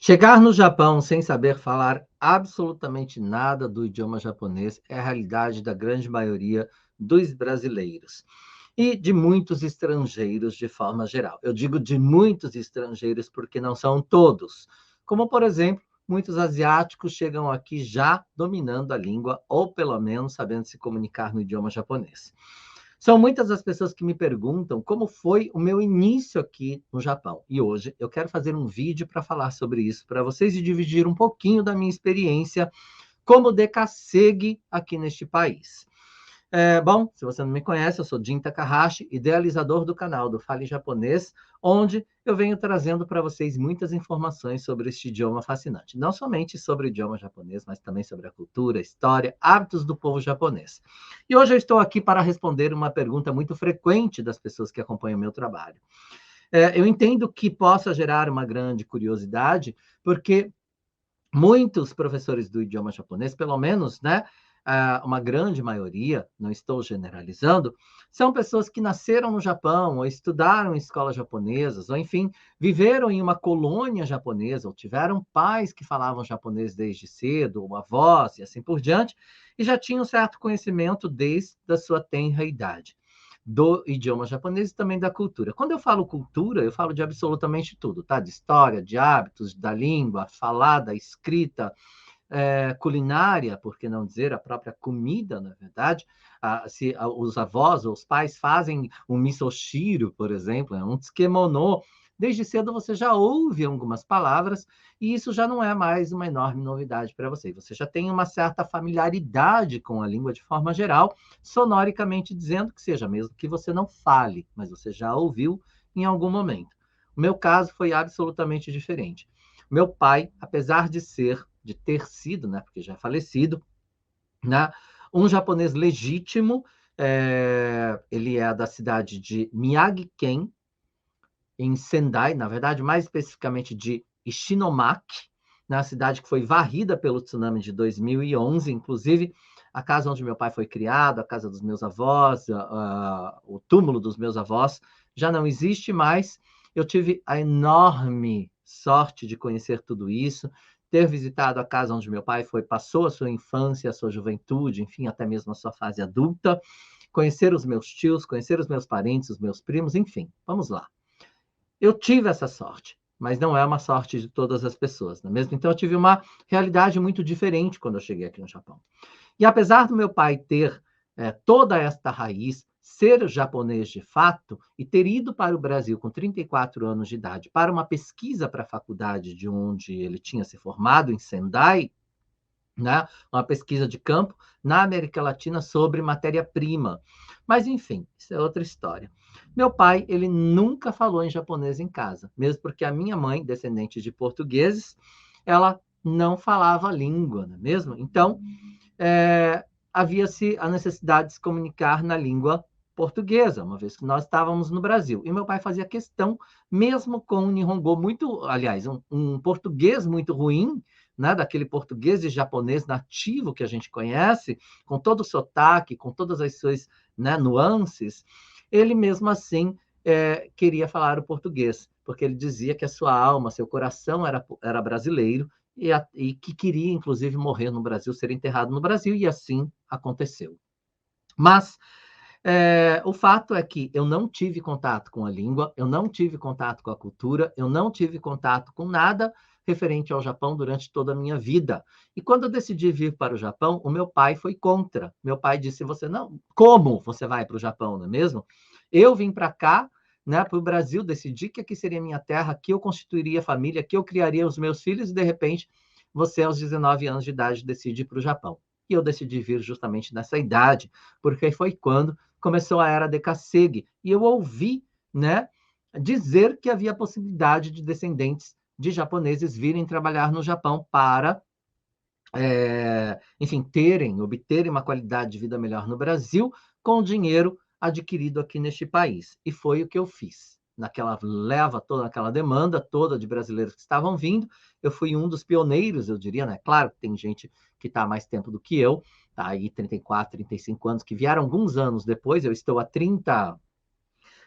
Chegar no Japão sem saber falar absolutamente nada do idioma japonês é a realidade da grande maioria dos brasileiros e de muitos estrangeiros de forma geral. Eu digo de muitos estrangeiros porque não são todos. Como, por exemplo, muitos asiáticos chegam aqui já dominando a língua ou pelo menos sabendo se comunicar no idioma japonês. São muitas as pessoas que me perguntam como foi o meu início aqui no Japão. E hoje eu quero fazer um vídeo para falar sobre isso para vocês e dividir um pouquinho da minha experiência como decassegue aqui neste país. Bom, se você não me conhece, eu sou Jin Takahashi, idealizador do canal do Fale Japonês, onde eu venho trazendo para vocês muitas informações sobre este idioma fascinante. Não somente sobre o idioma japonês, mas também sobre a cultura, história, hábitos do povo japonês. E hoje eu estou aqui para responder uma pergunta muito frequente das pessoas que acompanham o meu trabalho. Eu entendo que possa gerar uma grande curiosidade, porque muitos professores do idioma japonês, pelo menos, né, uma grande maioria, não estou generalizando, são pessoas que nasceram no Japão, ou estudaram em escolas japonesas, ou enfim, viveram em uma colônia japonesa, ou tiveram pais que falavam japonês desde cedo, ou avós, e assim por diante, e já tinham certo conhecimento desde a sua tenra idade do idioma japonês e também da cultura. Quando eu falo cultura, eu falo de absolutamente tudo, tá? De história, de hábitos, da língua, falada, escrita, culinária, por que não dizer a própria comida, na verdade. Se os avós ou os pais fazem um misoshiro, por exemplo, um tsukemono, desde cedo você já ouve algumas palavras e isso já não é mais uma enorme novidade para você. Você já tem uma certa familiaridade com a língua de forma geral, sonoricamente dizendo que seja, mesmo que você não fale, mas você já ouviu em algum momento. O meu caso foi absolutamente diferente. Meu pai, apesar de ter sido, né, porque já é falecido, né, um japonês legítimo, ele é da cidade de Miyagi-ken, em Sendai, na verdade, mais especificamente de Ishinomaki, na cidade que foi varrida pelo tsunami de 2011, inclusive a casa onde meu pai foi criado, a casa dos meus avós, o túmulo dos meus avós, já não existe mais. Eu tive a enorme sorte de conhecer tudo isso, ter visitado a casa onde meu pai passou a sua infância, a sua juventude, enfim, até mesmo a sua fase adulta, conhecer os meus tios, conhecer os meus parentes, os meus primos, enfim, vamos lá. Eu tive essa sorte, mas não é uma sorte de todas as pessoas, não é mesmo? Então, eu tive uma realidade muito diferente quando eu cheguei aqui no Japão. E apesar do meu pai ter toda esta raiz, ser japonês de fato, e ter ido para o Brasil com 34 anos de idade para uma pesquisa para a faculdade de onde ele tinha se formado, em Sendai, né? Uma pesquisa de campo na América Latina sobre matéria-prima. Mas, enfim, isso é outra história. Meu pai, ele nunca falou em japonês em casa, mesmo porque a minha mãe, descendente de portugueses, ela não falava a língua, não é mesmo? Então, havia-se a necessidade de se comunicar na língua portuguesa, uma vez que nós estávamos no Brasil. E meu pai fazia questão, mesmo com um Nihongo muito, aliás, um português muito ruim, né, daquele português e japonês nativo que a gente conhece, com todo o sotaque, com todas as suas, né, nuances, ele mesmo assim queria falar o português, porque ele dizia que a sua alma, seu coração era brasileiro e que queria, inclusive, morrer no Brasil, ser enterrado no Brasil, e assim aconteceu. Mas o fato é que eu não tive contato com a língua, eu não tive contato com a cultura, eu não tive contato com nada referente ao Japão durante toda a minha vida. E quando eu decidi vir para o Japão, o meu pai foi contra. Meu pai disse: "Você não, como você vai para o Japão, não é mesmo? Eu vim para cá, né, para o Brasil, decidi que aqui seria minha terra, que eu constituiria família, que eu criaria os meus filhos, e de repente você, aos 19 anos de idade, decide ir para o Japão." E eu decidi vir justamente nessa idade, porque foi quando começou a era Dekassegue, e eu ouvi, né, dizer que havia a possibilidade de descendentes de japoneses virem trabalhar no Japão para, enfim, obterem uma qualidade de vida melhor no Brasil com o dinheiro adquirido aqui neste país. E foi o que eu fiz. Naquela leva toda, naquela demanda toda de brasileiros que estavam vindo, eu fui um dos pioneiros, eu diria, né? Claro que tem gente que está há mais tempo do que eu, tá aí 34, 35 anos, que vieram alguns anos depois, eu estou há 30,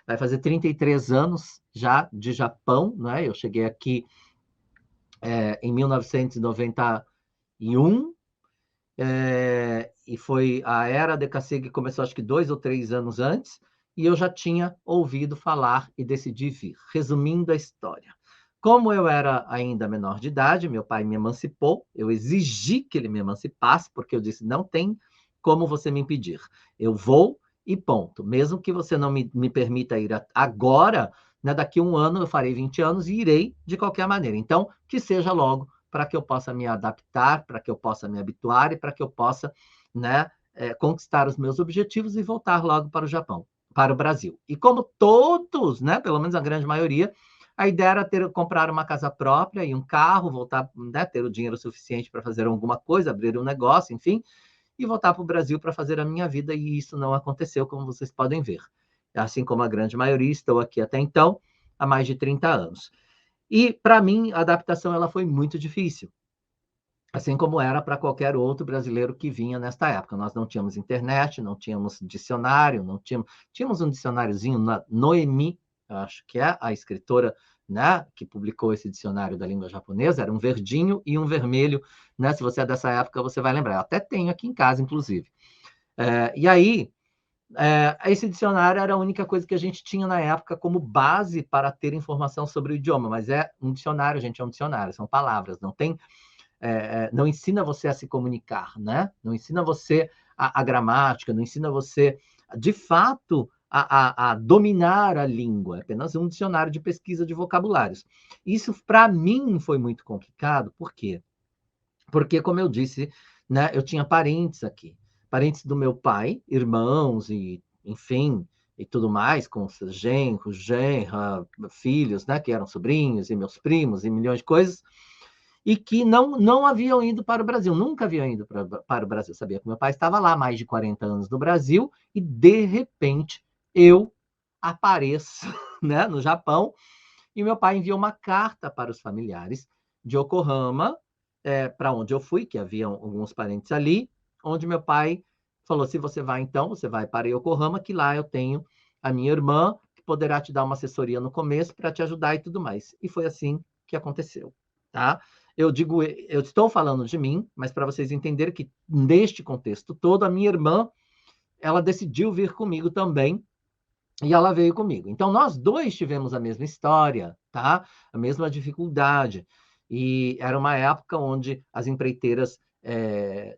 vai fazer 33 anos já de Japão, né? Eu cheguei aqui em 1991, e foi a era DKC que começou acho que 2 ou 3 anos antes, e eu já tinha ouvido falar e decidi vir. Resumindo a história. Como eu era ainda menor de idade, meu pai me emancipou, eu exigi que ele me emancipasse, porque eu disse, não tem como você me impedir. Eu vou e ponto. Mesmo que você não me permita ir agora, né, daqui a um ano eu farei 20 anos e irei de qualquer maneira. Então, que seja logo, para que eu possa me adaptar, para que eu possa me habituar e para que eu possa, né, conquistar os meus objetivos e voltar logo para o Japão, para o Brasil. E como todos, né, pelo menos a grande maioria, a ideia era comprar uma casa própria e um carro, voltar, né, ter o dinheiro suficiente para fazer alguma coisa, abrir um negócio, enfim, e voltar para o Brasil para fazer a minha vida, e isso não aconteceu, como vocês podem ver. Assim como a grande maioria, estou aqui até então, há mais de 30 anos. E, para mim, a adaptação ela foi muito difícil, assim como era para qualquer outro brasileiro que vinha nesta época. Nós não tínhamos internet, não tínhamos dicionário, não tínhamos um dicionáriozinho na Noemi, acho que é a escritora, né, que publicou esse dicionário da língua japonesa, era um verdinho e um vermelho, né? Se você é dessa época, você vai lembrar. Eu até tenho aqui em casa, inclusive. E aí, esse dicionário era a única coisa que a gente tinha na época como base para ter informação sobre o idioma, mas é um dicionário, gente, é um dicionário, são palavras, não tem não ensina você a se comunicar, né? Não ensina você a gramática, não ensina você, de fato, a dominar a língua. É apenas um dicionário de pesquisa de vocabulários. Isso, para mim, foi muito complicado. Por quê? Porque, como eu disse, né, eu tinha parentes aqui. Parentes do meu pai, irmãos e, enfim, e tudo mais, com seus genros, genra, filhos, né, que eram sobrinhos, e meus primos, e milhões de coisas, e que não haviam ido para o Brasil, nunca haviam ido para o Brasil. Sabia que meu pai estava lá há mais de 40 anos no Brasil e, de repente, eu apareço, né, no Japão, e meu pai enviou uma carta para os familiares de Yokohama, para onde eu fui, que haviam alguns parentes ali, onde meu pai falou, se você vai então, você vai para Yokohama, que lá eu tenho a minha irmã, que poderá te dar uma assessoria no começo para te ajudar e tudo mais. E foi assim que aconteceu, tá? Eu estou falando de mim, mas para vocês entenderem que neste contexto todo, a minha irmã, ela decidiu vir comigo também, e ela veio comigo. Então, nós dois tivemos a mesma história, tá? A mesma dificuldade. E era uma época onde as empreiteiras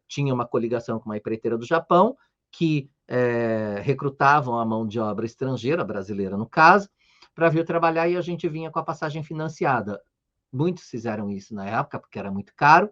tinham uma coligação com uma empreiteira do Japão, que recrutavam a mão de obra estrangeira, brasileira no caso, para vir trabalhar, e a gente vinha com a passagem financiada. Muitos fizeram isso na época, porque era muito caro,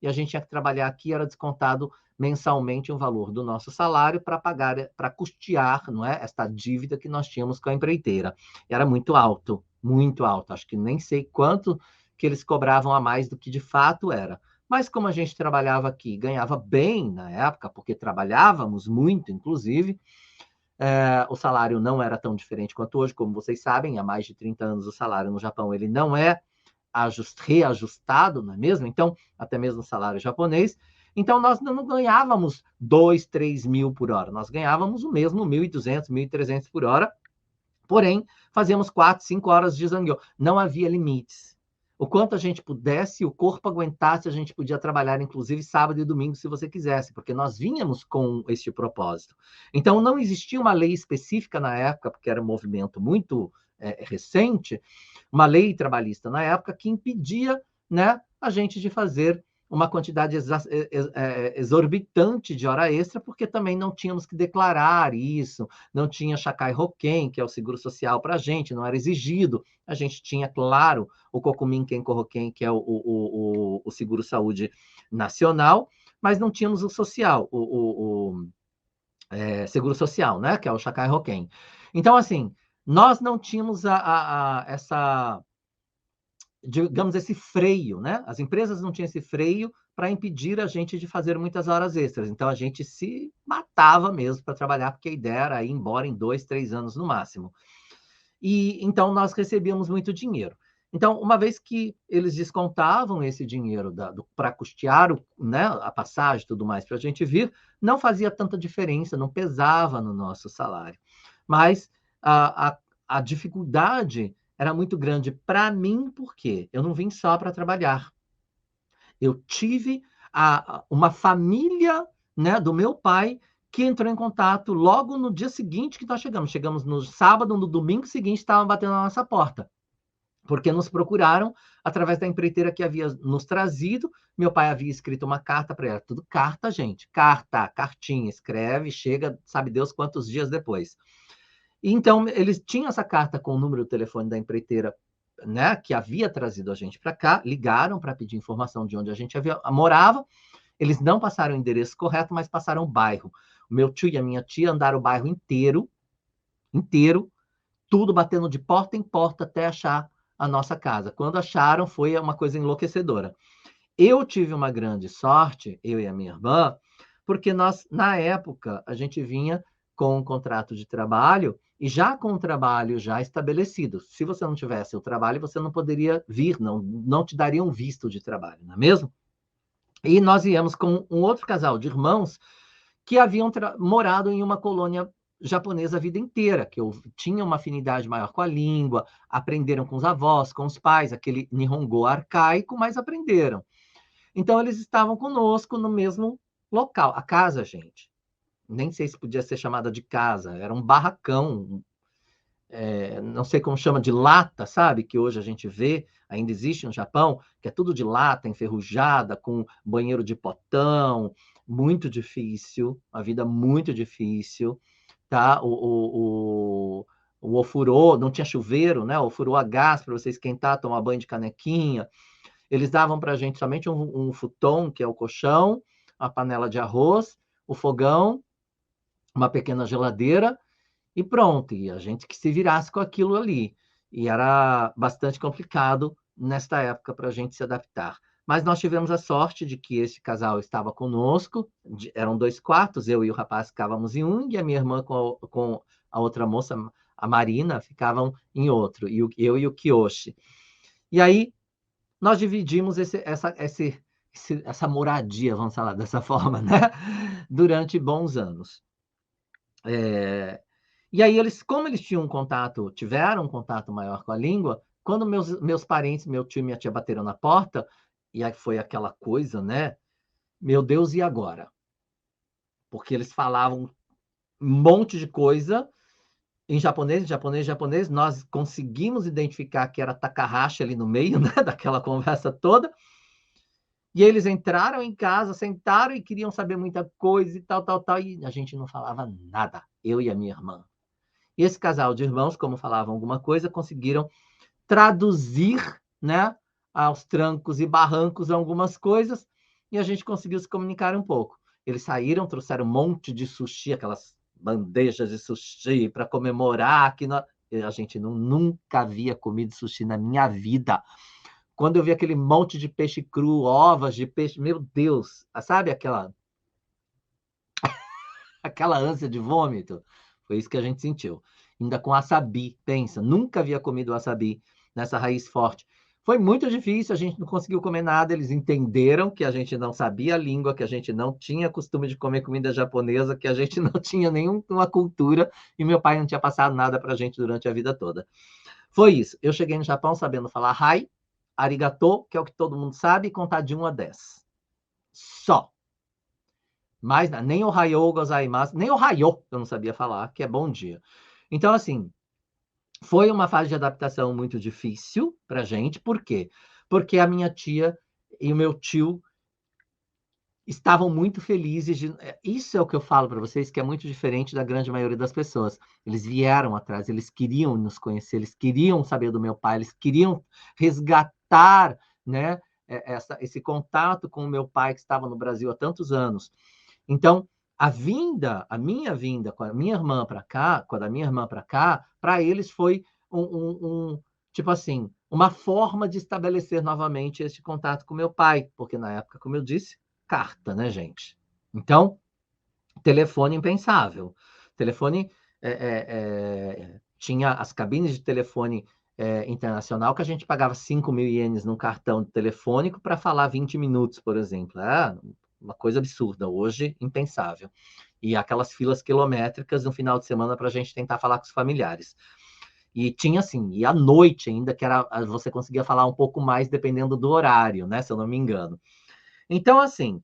e a gente tinha que trabalhar aqui, era descontado mensalmente um valor do nosso salário para pagar, para custear, não é, esta dívida que nós tínhamos com a empreiteira. Era muito alto, muito alto. Acho que nem sei quanto que eles cobravam a mais do que de fato era. Mas como a gente trabalhava aqui, ganhava bem na época, porque trabalhávamos muito, inclusive, o salário não era tão diferente quanto hoje, como vocês sabem, há mais de 30 anos o salário no Japão ele não é reajustado, não é mesmo? Então, até mesmo o salário japonês. Então, nós não ganhávamos 2, 3 mil por hora, nós ganhávamos o mesmo 1.200, 1.300 por hora, porém, fazíamos 4, 5 horas de zangyo. Não havia limites. O quanto a gente pudesse, o corpo aguentasse, a gente podia trabalhar, inclusive sábado e domingo, se você quisesse, porque nós vínhamos com este propósito. Então, não existia uma lei específica na época, porque era um movimento muito recente, uma lei trabalhista na época que impedia, né, a gente de fazer uma quantidade exorbitante de hora extra, porque também não tínhamos que declarar isso, não tinha Shakai Hoken, que é o seguro social para a gente, não era exigido. A gente tinha, claro, o Kokumin Kenko Hoken, que é o seguro saúde nacional, mas não tínhamos o social, seguro social, né, que é o Shakai Hoken. Então, assim, nós não tínhamos essa, digamos, esse freio, né? As empresas não tinham esse freio para impedir a gente de fazer muitas horas extras. Então, a gente se matava mesmo para trabalhar, porque a ideia era ir embora em 2, 3 anos no máximo. E então nós recebíamos muito dinheiro. Então, uma vez que eles descontavam esse dinheiro para custear né, a passagem e tudo mais para a gente vir, não fazia tanta diferença, não pesava no nosso salário. Mas a dificuldade era muito grande para mim, porque eu não vim só para trabalhar. Eu tive uma família, né, do meu pai que entrou em contato logo no dia seguinte que nós chegamos. Chegamos no sábado, no domingo seguinte estavam batendo na nossa porta, porque nos procuraram através da empreiteira que havia nos trazido. Meu pai havia escrito uma carta para ela, tudo carta, gente, carta, cartinha, escreve, chega, sabe Deus quantos dias depois. Então, eles tinham essa carta com o número do telefone da empreiteira, né, que havia trazido a gente para cá, ligaram para pedir informação de onde a gente morava. Eles não passaram o endereço correto, mas passaram o bairro. O meu tio e a minha tia andaram o bairro inteiro, inteiro, tudo batendo de porta em porta até achar a nossa casa. Quando acharam, foi uma coisa enlouquecedora. Eu tive uma grande sorte, eu e a minha irmã, porque nós, na época, a gente vinha com um contrato de trabalho e já com o trabalho já estabelecido. Se você não tivesse o trabalho, você não poderia vir, não te daria um visto de trabalho, não é mesmo? E nós íamos com um outro casal de irmãos que haviam morado em uma colônia japonesa a vida inteira, que tinham uma afinidade maior com a língua, aprenderam com os avós, com os pais, aquele Nihongo arcaico, mas aprenderam. Então, eles estavam conosco no mesmo local. A casa, gente, nem sei se podia ser chamada de casa, era um barracão, não sei como chama, de lata, sabe? Que hoje a gente vê, ainda existe no Japão, que é tudo de lata, enferrujada, com banheiro de potão, muito difícil, uma vida muito difícil, tá? O ofurô, não tinha chuveiro, né? O ofurô a gás para você esquentar, tomar banho de canequinha. Eles davam para a gente somente um futon, que é o colchão, a panela de arroz, o fogão, uma pequena geladeira e pronto. E a gente que se virasse com aquilo ali. E era bastante complicado nesta época para a gente se adaptar. Mas nós tivemos a sorte de que esse casal estava conosco, eram 2 quartos, eu e o rapaz ficávamos em um, e a minha irmã com a outra moça, a Marina, ficavam em outro, e eu e o Kiyoshi. E aí nós dividimos essa moradia, vamos falar dessa forma, né? Durante bons anos. E aí, como eles tinham tiveram um contato maior com a língua, quando meus parentes, meu tio e minha tia bateram na porta, e aí foi aquela coisa, né? Meu Deus, e agora? Porque eles falavam um monte de coisa em japonês, japonês, japonês. Nós conseguimos identificar que era Takahashi ali no meio, né? Daquela conversa toda. E eles entraram em casa, sentaram e queriam saber muita coisa e tal, tal, tal. E a gente não falava nada, eu e a minha irmã. E esse casal de irmãos, como falavam alguma coisa, conseguiram traduzir, né, aos trancos e barrancos algumas coisas, e a gente conseguiu se comunicar um pouco. Eles saíram, trouxeram um monte de sushi, aquelas bandejas de sushi para comemorar que a gente nunca havia comido sushi na minha vida. Quando eu vi aquele monte de peixe cru, ovas de peixe, meu Deus, sabe aquela ânsia de vômito? Foi isso que a gente sentiu. Ainda com wasabi, pensa, nunca havia comido wasabi nessa raiz forte. Foi muito difícil, a gente não conseguiu comer nada, eles entenderam que a gente não sabia a língua, que a gente não tinha costume de comer comida japonesa, que a gente não tinha nenhuma cultura, e meu pai não tinha passado nada para a gente durante a vida toda. Foi isso. Eu cheguei no Japão sabendo falar hi, arigato, que é o que todo mundo sabe, e contar de 1 a 10. Só. Mas nem o Ohayou gozaimasu, nem o Hayo eu não sabia falar, que é bom dia. Então, assim, foi uma fase de adaptação muito difícil para a gente. Por quê? Porque a minha tia e o meu tio estavam muito felizes. Isso é o que eu falo para vocês, que é muito diferente da grande maioria das pessoas. Eles vieram atrás, eles queriam nos conhecer, eles queriam saber do meu pai, eles queriam resgatar, né, esse contato com o meu pai que estava no Brasil há tantos anos. Então, a minha vinda com a minha irmã para cá, com a da minha irmã para cá, para eles foi tipo assim, uma forma de estabelecer novamente esse contato com meu pai, porque na época, como eu disse, carta, né, gente? Então, telefone impensável. Telefone tinha as cabines de telefone internacional que a gente pagava 5.000 ienes num cartão telefônico para falar 20 minutos, por exemplo. Uma coisa absurda, hoje impensável. E aquelas filas quilométricas no final de semana para a gente tentar falar com os familiares. E tinha assim, e à noite ainda, que era você conseguia falar um pouco mais dependendo do horário, né? Se eu não me engano. Então, assim,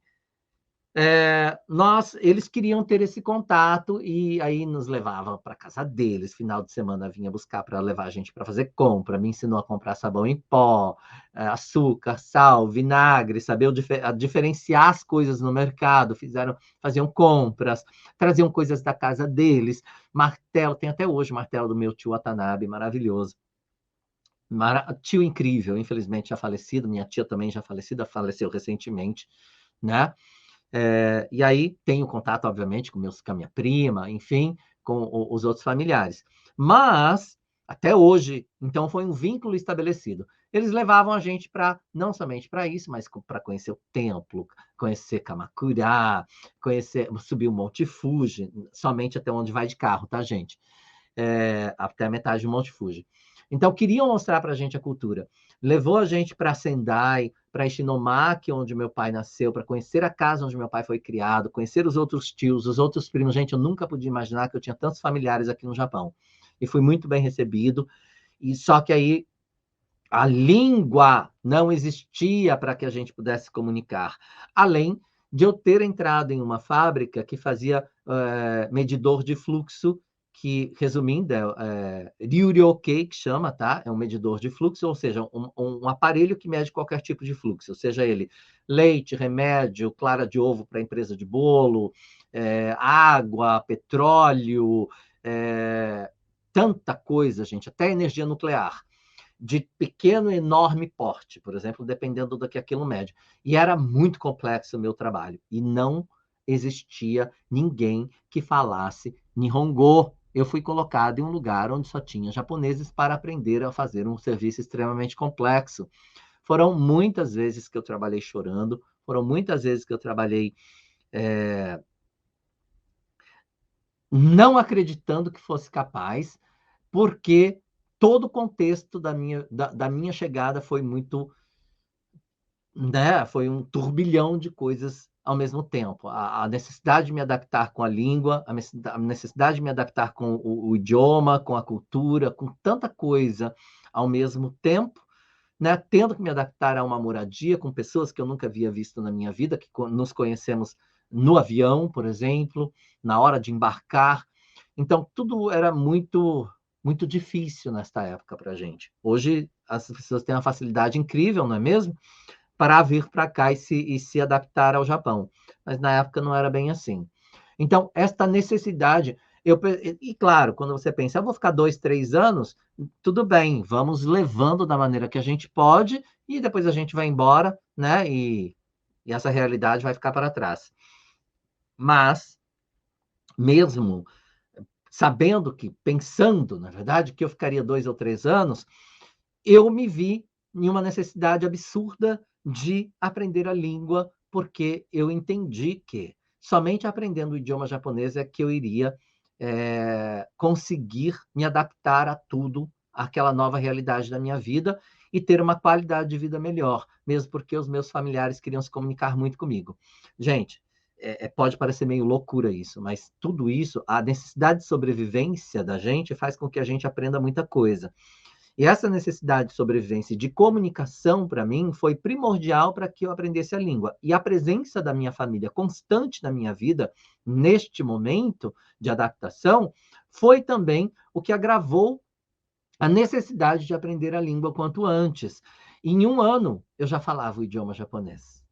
eles queriam ter esse contato e aí nos levava para casa deles. Final de semana vinha buscar para levar a gente para fazer compra. Me ensinou a comprar sabão em pó, açúcar, sal, vinagre, saber diferenciar as coisas no mercado. Faziam compras, traziam coisas da casa deles. Martelo, tem até hoje o martelo do meu tio Watanabe, maravilhoso. Tio incrível, infelizmente já falecido. Minha tia também já falecida, faleceu recentemente, né? E aí tenho contato, obviamente, com a minha prima, enfim, com os outros familiares. Mas, até hoje, então foi um vínculo estabelecido. Eles levavam a gente para, não somente para isso, mas para conhecer o templo, conhecer Kamakura, subir o Monte Fuji, somente até onde vai de carro, tá, gente? Até a metade do Monte Fuji. Então, queriam mostrar para a gente a cultura. Levou a gente para Sendai, para Ishinomaki, onde meu pai nasceu, para conhecer a casa onde meu pai foi criado, conhecer os outros tios, os outros primos. Gente, eu nunca podia imaginar que eu tinha tantos familiares aqui no Japão. E fui muito bem recebido. E só que aí a língua não existia para que a gente pudesse comunicar. Além de eu ter entrado em uma fábrica que fazia medidor de fluxo, que, resumindo, Ryuryoke, que chama, tá? É um medidor de fluxo, ou seja, um aparelho que mede qualquer tipo de fluxo, seja ele leite, remédio, clara de ovo para a empresa de bolo, água, petróleo, tanta coisa, gente, até energia nuclear de pequeno e enorme porte, por exemplo, dependendo do que aquilo mede. E era muito complexo o meu trabalho. E não existia ninguém que falasse Nihongo. Eu fui colocado em um lugar onde só tinha japoneses para aprender a fazer um serviço extremamente complexo. Foram muitas vezes que eu trabalhei chorando, foram muitas vezes que eu trabalhei não acreditando que fosse capaz, porque todo o contexto da minha chegada foi muito, né? Foi um turbilhão de coisas ao mesmo tempo. A necessidade de me adaptar com a língua, a necessidade de me adaptar com o idioma, com a cultura, com tanta coisa ao mesmo tempo, né? Tendo que me adaptar a uma moradia com pessoas que eu nunca havia visto na minha vida, que nos conhecemos no avião, por exemplo, na hora de embarcar. Então, tudo era muito difícil nesta época para a gente. Hoje, as pessoas têm uma facilidade incrível, não é mesmo? Para vir para cá e se adaptar ao Japão. Mas na época não era bem assim. Então, esta necessidade. E claro, quando você pensa, eu vou ficar 2, 3 anos, tudo bem, vamos levando da maneira que a gente pode e depois a gente vai embora, né? E essa realidade vai ficar para trás. Mas, mesmo sabendo que, pensando, na verdade, que eu ficaria 2 ou 3 anos, eu me vi em uma necessidade absurda de aprender a língua, porque eu entendi que somente aprendendo o idioma japonês é que eu iria conseguir me adaptar a tudo, àquela nova realidade da minha vida e ter uma qualidade de vida melhor, mesmo porque os meus familiares queriam se comunicar muito comigo. Gente, pode parecer meio loucura isso, mas tudo isso, a necessidade de sobrevivência da gente faz com que a gente aprenda muita coisa. E essa necessidade de sobrevivência e de comunicação, para mim, foi primordial para que eu aprendesse a língua. E a presença da minha família constante na minha vida, neste momento de adaptação, foi também o que agravou a necessidade de aprender a língua quanto antes. Em um ano, eu já falava o idioma japonês.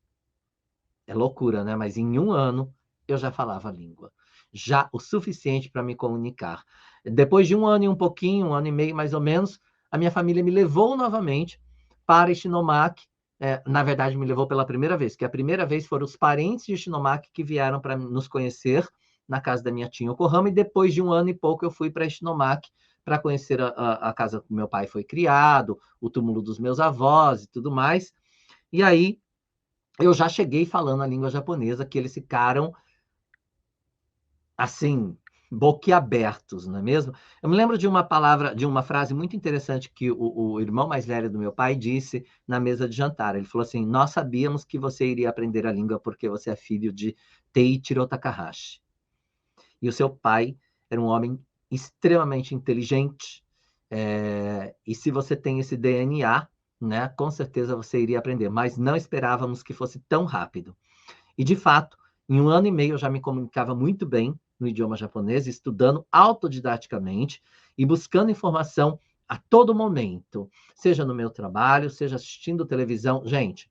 É loucura, né? Mas em um ano, eu já falava a língua. Já o suficiente para me comunicar. Depois de um ano e um pouquinho, 1 ano e meio mais ou menos, a minha família me levou novamente para Ishinomaki. Na verdade, me levou pela primeira vez, que a primeira vez foram os parentes de Ishinomaki que vieram para nos conhecer na casa da minha tia em Yokohama, e depois de um ano e pouco eu fui para Ishinomaki para conhecer a casa que meu pai foi criado, o túmulo dos meus avós e tudo mais. E aí eu já cheguei falando a língua japonesa, que eles ficaram assim, boquiabertos, não é mesmo? Eu me lembro de uma palavra, de uma frase muito interessante que o irmão mais velho do meu pai disse na mesa de jantar. Ele falou assim: nós sabíamos que você iria aprender a língua porque você é filho de Teiichiro Takahashi. E o seu pai era um homem extremamente inteligente. E se você tem esse DNA, né, com certeza você iria aprender, mas não esperávamos que fosse tão rápido. E, de fato, em 1 ano e meio eu já me comunicava muito bem no idioma japonês, estudando autodidaticamente e buscando informação a todo momento, seja no meu trabalho, seja assistindo televisão. Gente,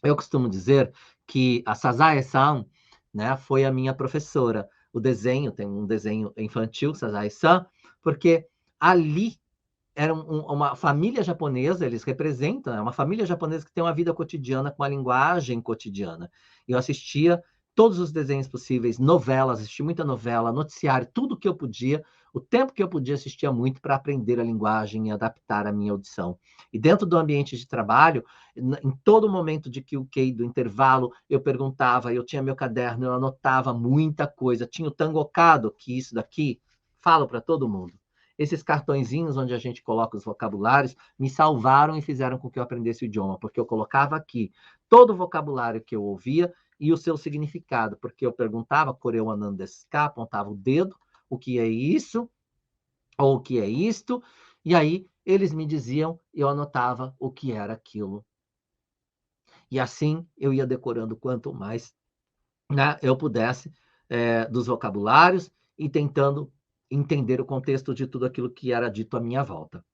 eu costumo dizer que a Sazae-san, né, foi a minha professora. O desenho, tem um desenho infantil, Sazae-san, porque ali era uma família japonesa, eles representam, é uma família japonesa que tem uma vida cotidiana com a linguagem cotidiana. Eu assistia todos os desenhos possíveis, novelas, assisti muita novela, noticiário, tudo que eu podia, o tempo que eu podia assistia muito para aprender a linguagem e adaptar a minha audição. E dentro do ambiente de trabalho, em todo momento de QK, do intervalo, eu perguntava, eu tinha meu caderno, eu anotava muita coisa, tinha o tangokado, que isso daqui, falo para todo mundo. Esses cartõezinhos onde a gente coloca os vocabulários me salvaram e fizeram com que eu aprendesse o idioma, porque eu colocava aqui todo o vocabulário que eu ouvia e o seu significado, porque eu perguntava, Koreu Anan desu ka, apontava o dedo, o que é isso, ou o que é isto, e aí eles me diziam, eu anotava o que era aquilo. E assim eu ia decorando quanto mais, né, eu pudesse, dos vocabulários e tentando entender o contexto de tudo aquilo que era dito à minha volta.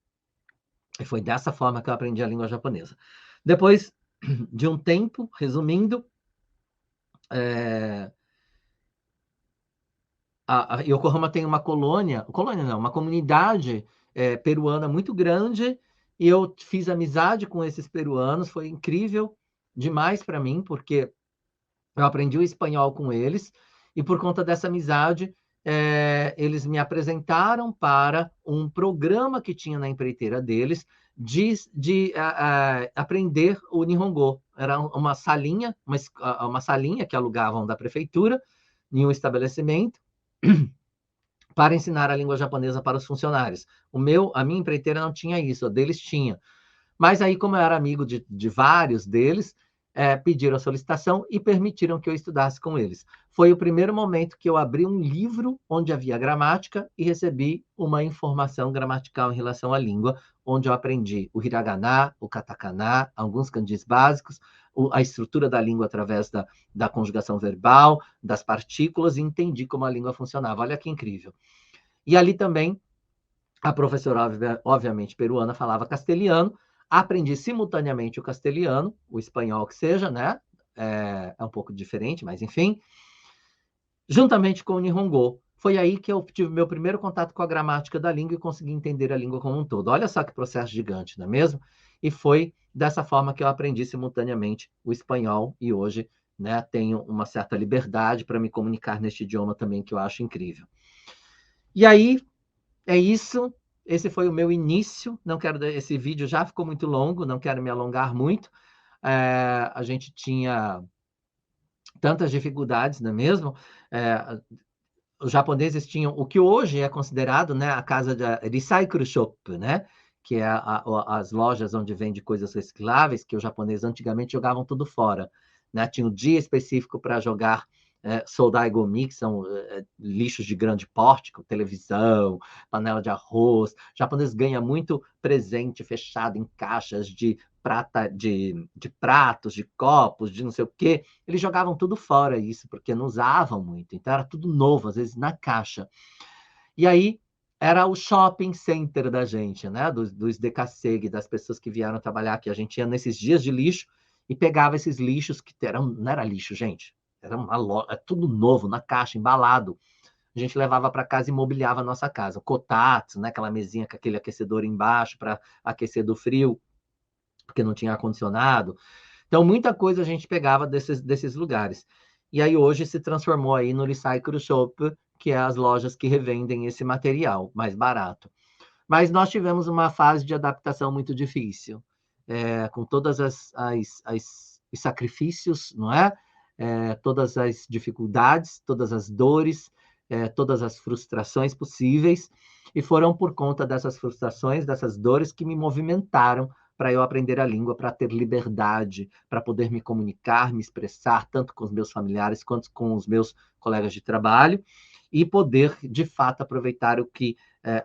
E foi dessa forma que eu aprendi a língua japonesa. Depois de um tempo, resumindo, é, a Yokohama tem uma colônia não, uma comunidade peruana muito grande, e eu fiz amizade com esses peruanos, foi incrível demais para mim, porque eu aprendi o espanhol com eles, e por conta dessa amizade, eles me apresentaram para um programa que tinha na empreiteira deles de aprender o Nihongo. Era uma salinha, uma salinha que alugavam da prefeitura, em um estabelecimento, para ensinar a língua japonesa para os funcionários. A minha empreiteira não tinha isso, a deles tinha. Mas aí, como eu era amigo de vários deles, pediram a solicitação e permitiram que eu estudasse com eles. Foi o primeiro momento que eu abri um livro onde havia gramática e recebi uma informação gramatical em relação à língua, onde eu aprendi o hiragana, o katakana, alguns kanjis básicos, a estrutura da língua através da conjugação verbal, das partículas, e entendi como a língua funcionava. Olha que incrível. E ali também a professora, obviamente, peruana, falava castelhano, aprendi simultaneamente o castelhano, o espanhol que seja, né? É um pouco diferente, mas enfim, juntamente com o Nihongo. Foi aí que eu tive meu primeiro contato com a gramática da língua e consegui entender a língua como um todo. Olha só que processo gigante, não é mesmo? E foi dessa forma que eu aprendi simultaneamente o espanhol e hoje, né, tenho uma certa liberdade para me comunicar neste idioma também, que eu acho incrível. E aí, é isso. Esse foi o meu início. Não quero. Esse vídeo já ficou muito longo, não quero me alongar muito. A gente tinha tantas dificuldades, não é mesmo? É, os japoneses tinham o que hoje é considerado, né, a casa da recycle shop, né? Que é as lojas onde vende coisas recicláveis, que os japoneses antigamente jogavam tudo fora, né? Tinha um dia específico para jogar soldai gomi, que são lixos de grande porte, com televisão, panela de arroz. O japonês ganha muito presente fechado em caixas de prata, de pratos, de copos, de não sei o quê. Eles jogavam tudo fora isso, porque não usavam muito. Então era tudo novo, às vezes na caixa. E aí era o shopping center da gente, né? Dos DKSEG, das pessoas que vieram trabalhar aqui. A gente ia nesses dias de lixo e pegava esses lixos que eram, não era lixo, gente. Era uma loja, tudo novo, na caixa, embalado. A gente levava para casa e mobiliava a nossa casa. O kotatsu, né? Aquela mesinha com aquele aquecedor embaixo para aquecer do frio, porque não tinha ar-condicionado. Então, muita coisa a gente pegava desses lugares. E aí, hoje, se transformou aí no Recycle Shop, que é as lojas que revendem esse material mais barato. Mas nós tivemos uma fase de adaptação muito difícil, com todas os sacrifícios, não é? Todas as dificuldades, todas as dores, todas as frustrações possíveis, e foram por conta dessas frustrações, dessas dores, que me movimentaram para eu aprender a língua, para ter liberdade, para poder me comunicar, me expressar, tanto com os meus familiares quanto com os meus colegas de trabalho. e poder, de fato, aproveitar o que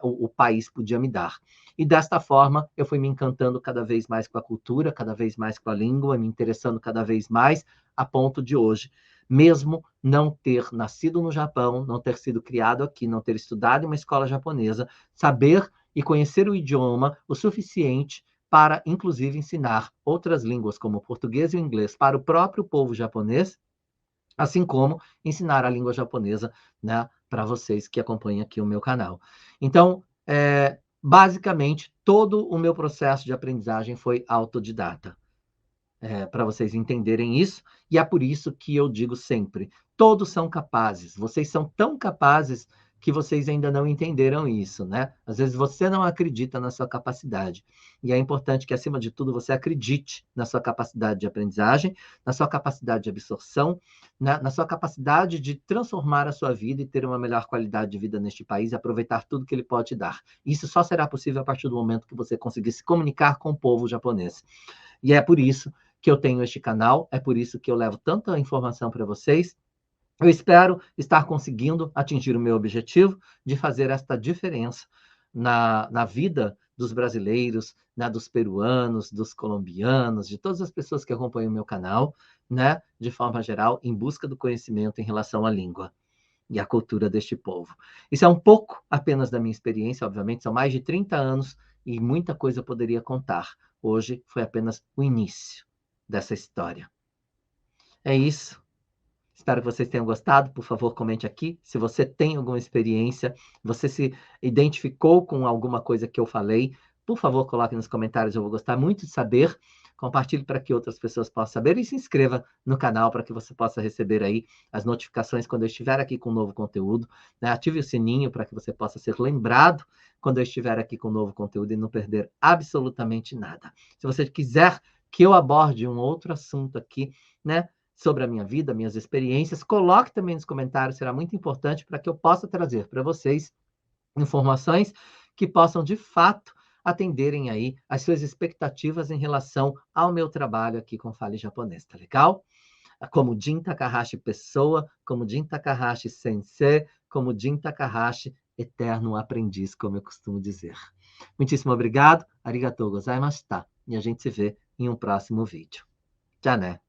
o país podia me dar. E desta forma, eu fui me encantando cada vez mais com a cultura, cada vez mais com a língua, me interessando cada vez mais, a ponto de hoje, mesmo não ter nascido no Japão, não ter sido criado aqui, não ter estudado em uma escola japonesa, saber e conhecer o idioma o suficiente para, inclusive, ensinar outras línguas, como o português e o inglês, para o próprio povo japonês, assim como ensinar a língua japonesa, né, para vocês que acompanham aqui o meu canal. Então, basicamente, todo o meu processo de aprendizagem foi autodidata. Para vocês entenderem isso, e é por isso que eu digo sempre: todos são capazes, vocês são tão capazes que vocês ainda não entenderam isso, né? Às vezes você não acredita na sua capacidade, e é importante que, acima de tudo, você acredite na sua capacidade de aprendizagem, na sua capacidade de absorção, na sua capacidade de transformar a sua vida e ter uma melhor qualidade de vida neste país e aproveitar tudo que ele pode te dar. Isso só será possível a partir do momento que você conseguir se comunicar com o povo japonês. E é por isso que eu tenho este canal, é por isso que eu levo tanta informação para vocês. Eu espero estar conseguindo atingir o meu objetivo de fazer esta diferença na vida dos brasileiros, né, dos peruanos, dos colombianos, de todas as pessoas que acompanham o meu canal, né, de forma geral, em busca do conhecimento em relação à língua e à cultura deste povo. Isso é um pouco apenas da minha experiência, obviamente, são mais de 30 anos e muita coisa eu poderia contar. Hoje foi apenas o início dessa história. É isso. Espero que vocês tenham gostado. Por favor, comente aqui. Se você tem alguma experiência, você se identificou com alguma coisa que eu falei, por favor, coloque nos comentários. Eu vou gostar muito de saber. Compartilhe para que outras pessoas possam saber e se inscreva no canal para que você possa receber aí as notificações quando eu estiver aqui com novo conteúdo, né? Ative o sininho para que você possa ser lembrado quando eu estiver aqui com novo conteúdo e não perder absolutamente nada. Se você quiser que eu aborde um outro assunto aqui, né, sobre a minha vida, minhas experiências, coloque também nos comentários, será muito importante para que eu possa trazer para vocês informações que possam, de fato, atenderem aí as suas expectativas em relação ao meu trabalho aqui com Fale Japonês, tá legal? Como Jin Takahashi pessoa, como Jin Takahashi sensei, como Jin Takahashi eterno aprendiz, como eu costumo dizer. Muitíssimo obrigado, arigatou gozaimashita, e a gente se vê em um próximo vídeo. Já né?